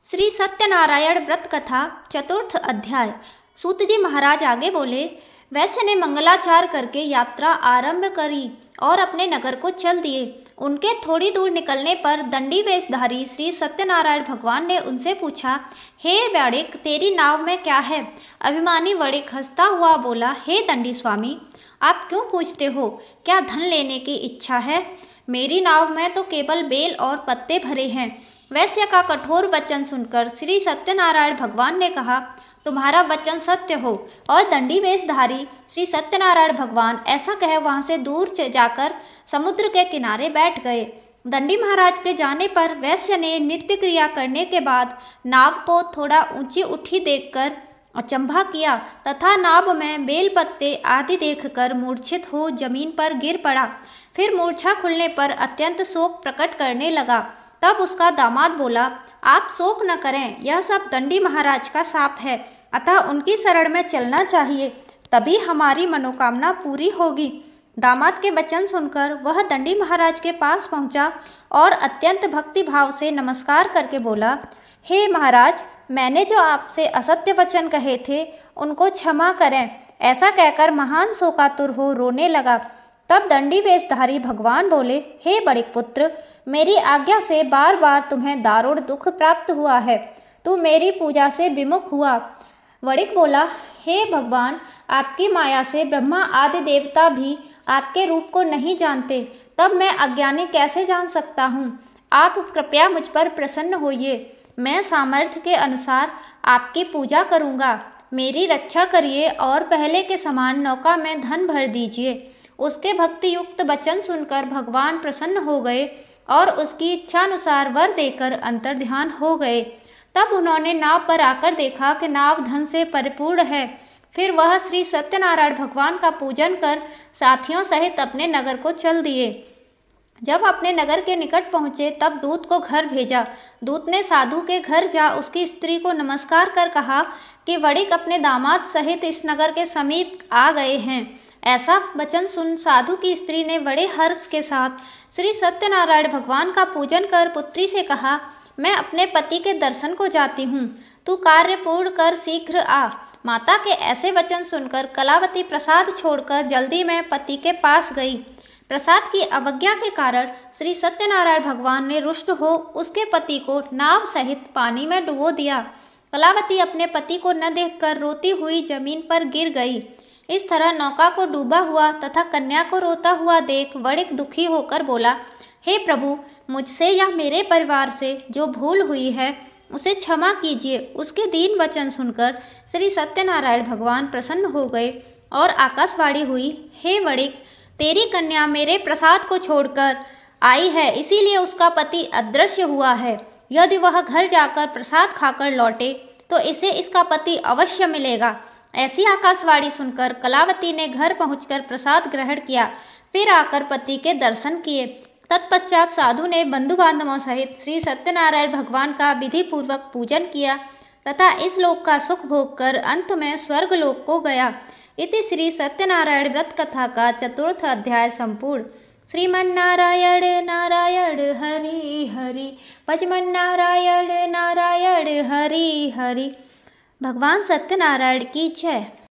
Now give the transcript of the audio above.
श्री सत्यनारायण व्रत कथा चतुर्थ अध्याय। सूत जी महाराज आगे बोले, वैश्य ने मंगलाचार करके यात्रा आरंभ करी और अपने नगर को चल दिए। उनके थोड़ी दूर निकलने पर दंडी वेशधारी श्री सत्यनारायण भगवान ने उनसे पूछा, हे वणिक, तेरी नाव में क्या है? अभिमानी वणिक हंसता हुआ बोला, हे दंडी स्वामी, आप क्यों पूछते हो? क्या धन लेने की इच्छा है? मेरी नाव में तो केवल बेल और पत्ते भरे हैं। वैश्य का कठोर वचन सुनकर श्री सत्यनारायण भगवान ने कहा, तुम्हारा वचन सत्य हो। और दंडी वेशधारी श्री सत्यनारायण भगवान ऐसा कह वहां से दूर जाकर समुद्र के किनारे बैठ गए। दंडी महाराज के जाने पर वैश्य ने नित्य क्रिया करने के बाद नाव को थोड़ा ऊंची उठी देखकर अचंभा किया तथा नाव में बेल पत्ते आदि देखकर मूर्छित हो जमीन पर गिर पड़ा। फिर मूर्छा खुलने पर अत्यंत शोक प्रकट करने लगा। तब उसका दामाद बोला, आप शोक न करें, यह सब दंडी महाराज का शाप है, अतः उनकी शरण में चलना चाहिए, तभी हमारी मनोकामना पूरी होगी। दामाद के वचन सुनकर वह दंडी महाराज के पास पहुंचा और अत्यंत भक्ति भाव से नमस्कार करके बोला, हे महाराज, मैंने जो आपसे असत्य वचन कहे थे उनको क्षमा करें। ऐसा कहकर महान शोकातुर हो रोने लगा। तब दंडी वेशधारी भगवान बोले, हे बड़िक पुत्र, मेरी आज्ञा से बार बार तुम्हें दारुण दुख प्राप्त हुआ है, तू मेरी पूजा से विमुख हुआ। वणिक बोला, हे भगवान, आपकी माया से ब्रह्मा आदि देवता भी आपके रूप को नहीं जानते, तब मैं अज्ञानी कैसे जान सकता हूँ? आप कृपया मुझ पर प्रसन्न होइए, मैं सामर्थ्य के अनुसार आपकी पूजा करूँगा। मेरी रक्षा करिए और पहले के समान नौका में धन भर दीजिए। उसके भक्ति युक्त वचन सुनकर भगवान प्रसन्न हो गए और उसकी इच्छानुसार वर देकर अंतर्ध्यान हो गए। तब उन्होंने नाव पर आकर देखा कि नाव धन से परिपूर्ण है। फिर वह श्री सत्यनारायण भगवान का पूजन कर साथियों सहित अपने नगर को चल दिए। जब अपने नगर के निकट पहुँचे तब दूत को घर भेजा। दूत ने साधु के घर जा उसकी स्त्री को नमस्कार कर कहा कि वणिक अपने दामाद सहित इस नगर के समीप आ गए हैं। ऐसा वचन सुन साधु की स्त्री ने बड़े हर्ष के साथ श्री सत्यनारायण भगवान का पूजन कर पुत्री से कहा, मैं अपने पति के दर्शन को जाती हूँ, तू कार्य पूर्ण कर शीघ्र आ। माता के ऐसे वचन सुनकर कलावती प्रसाद छोड़कर जल्दी में पति के पास गई। प्रसाद की अवज्ञा के कारण श्री सत्यनारायण भगवान ने रुष्ट हो उसके पति को नाव सहित पानी में डुबो दिया। कलावती अपने पति को न देखकर रोती हुई जमीन पर गिर गई। इस तरह नौका को डूबा हुआ तथा कन्या को रोता हुआ देख वणिक दुखी होकर बोला, हे प्रभु, मुझसे या मेरे परिवार से जो भूल हुई है उसे क्षमा कीजिए। उसके दीन वचन सुनकर श्री सत्यनारायण भगवान प्रसन्न हो गए और आकाशवाणी हुई, हे वणिक, तेरी कन्या मेरे प्रसाद को छोड़कर आई है, इसीलिए उसका पति अदृश्य हुआ है। यदि वह घर जाकर प्रसाद खाकर लौटे तो इसे इसका पति अवश्य मिलेगा। ऐसी आकाशवाणी सुनकर कलावती ने घर पहुंचकर प्रसाद ग्रहण किया, फिर आकर पति के दर्शन किए। तत्पश्चात साधु ने बंधु बांधवों सहित श्री सत्यनारायण भगवान का विधि पूर्वक पूजन किया तथा इस लोक का सुख भोग कर अंत में स्वर्ग लोक को गया। इति श्री सत्यनारायण व्रत कथा का चतुर्थ अध्याय संपूर्ण। श्रीमन्नारायण नारायण हरि हरि, भजमन्नारायण नारायण हरि हरि। भगवान सत्यनारायण की जय।